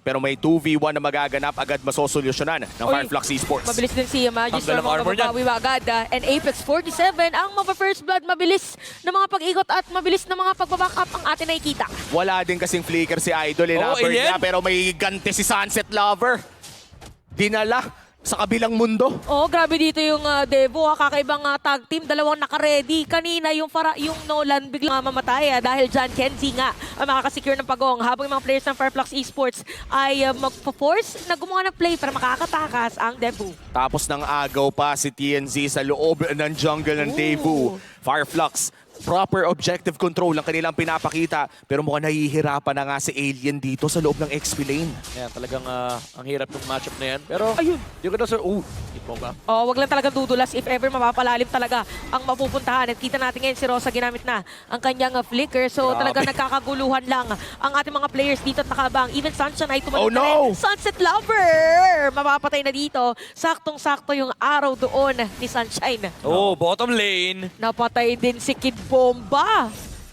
Pero may 2v1 na magaganap, agad masosolusyonan ng Fireflux Esports. Mabilis din si Magister, Tanggal ang armor niyan. mababawi agad. And Apex 47, ang first blood, mabilis na mga pag-ikot at mabilis na mga pag-backup ang atin nakikita. Wala din kasing flicker si Idol, inabird Alien. niya, pero may ganti si Sunset Lover. Dinala sa kabilang mundo. Oh, grabe dito yung Devo, kakaibang tag team, dalawang naka-ready. Kanina yung Nolan biglang mamatay dahil John Kenzie nga ang makakasecure ng pagong. Habang yung mga players ng Fireflux Esports ay magpo-force na gumawa ng play para makakatakas ang Devo. Tapos ng agaw pa si TNZ sa loob ng jungle ng Daewoo. Fireflux, proper objective control ang kanilang pinapakita. Pero mukhang nahihirapan na nga si Alien dito sa loob ng XP lane. Yan, talagang ang hirap ng matchup na yan. Pero, Ayun. yung ganda sir, hit mo ba? Oh, wag lang talaga dudulas if ever mapapalalim talaga ang mapupuntahan. At kita natin ngayon si Rosa ginamit na ang kanyang flicker. So Grabe. talagang nagkakaguluhan lang ang ating mga players dito at nakabang. Even Sunshine ay tumalon Oh, no! Sunset Lover! Mapapatay na dito. Saktong-sakto yung araw doon ni Sunshine. Oh, bottom lane. Napatay din si Kid Bomba.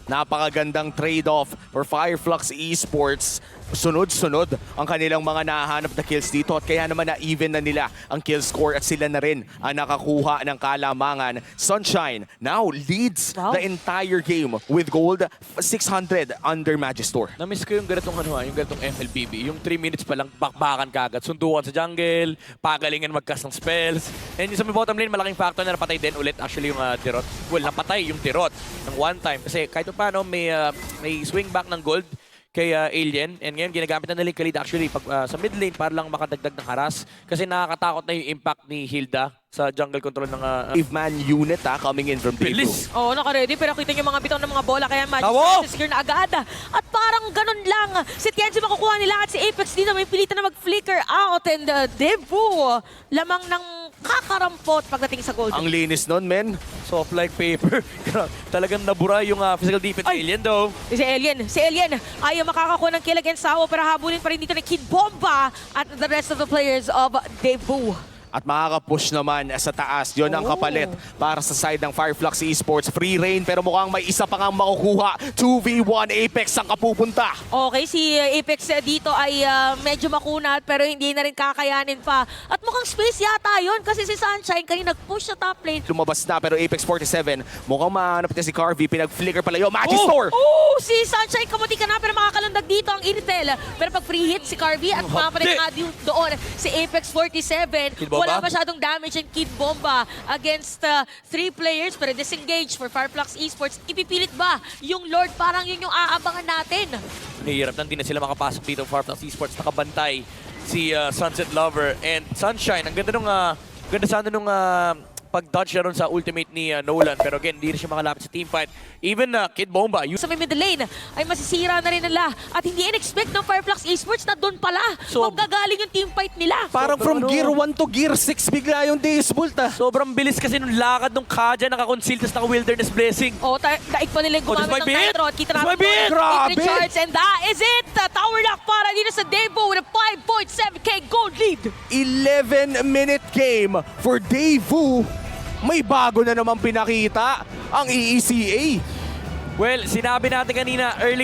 Napakagandang trade-off for Fireflux Esports. Sunod-sunod ang kanilang mga nahahanap na kills dito at kaya naman na-even na nila ang kill score at sila na rin ang nakakuha ng kalamangan. Sunshine now leads the entire game with gold 600 under Magister. Na-miss ko yung ganitong yung ganitong FLBB. Yung 3 minutes pa lang, bakbakan kagad. Sundukan sa jungle, pagalingan magcast ng spells. And yung sa may bottom lane, malaking factor na napatay din ulit actually yung Tirot. Well, napatay yung Tirot ng one time. Kasi kahit pa paano, may swing back ng gold kay Alien. And ngayon, ginagamit na nila yung Khalid actually sa mid lane para lang makadagdag ng haras. Kasi nakakatakot na yung impact ni Hilda sa jungle control ng... Man unit coming in from Daewoo. Bilis! Oo, naka-ready. Pero kita niyo mga bitaw ng mga bola. Kaya Tawo! Magic secure na agad. At parang ganun lang. Si Kenzie makukuha nila at si Apex dito may pilitan na mag-flicker out. And Devo, lamang ng kakarampot pagdating sa gold. Ang linis nun, men. Soft like paper. Talagang nabura yung physical defense ni Alien though. Si Alien ayaw makakakuha ng kill against Sao pero habulin pa rin dito ni Kid Bomba at the rest of the players of Devo. At makaka-push naman sa taas. Yon ang kapalit para sa side ng Fireflux Esports. Free reign pero mukhang may isa pa nga makukuha. 2v1 Apex ang kapupunta. Okay, si Apex dito ay medyo makunat pero hindi na rin kakayanin pa. At mukhang space yata yon kasi si Sunshine kanina nag-push sa top lane. Lumabas na pero Apex 47 mukhang mahanap niya si Carvey. Pinag-flicker pala yun. Magister! Oh, si Sunshine kamuti ka na pero makakalundag dito ang Intel. Pero pag free hit si Carvey at mapapatay nga doon si Apex 47. Wala masyadong damage ang Kid Bomba against 3 players pero disengage for Fireflux Esports. Ipipilit ba yung Lord? Parang yun yung aabangan natin. Nahihirap na, hindi na sila makapasok dito. Fireflux Esports nakabantay si Sunset Lover and Sunshine. Ang ganda sana nung pag-dodge na ron sa ultimate ni Nolan. Pero again, hindi na siya makalapit sa teamfight. Even Kid Bomba. Sa may middle lane ay masisira na rin nila at hindi in-expect ng Fireflux Esports na doon pala So, magagaling yung teamfight nila. Parang from Gear 1 to Gear 6 bigla yung Disbolt Sobrang bilis kasi nung lakad nung Kaja, naka-conceal, tapos naka-Wilderness Blessing. O, daig pa nila yung Oh, that's gumamit my ng bit! Nitro at kita That's natin my bit! Grabe! Richards and that is it! Tower lock para dito sa Devo with a 5.7k gold lead. 11-minute game for Daewoo. May bago na naman pinakita ang EECA. Well, sinabi natin kanina, early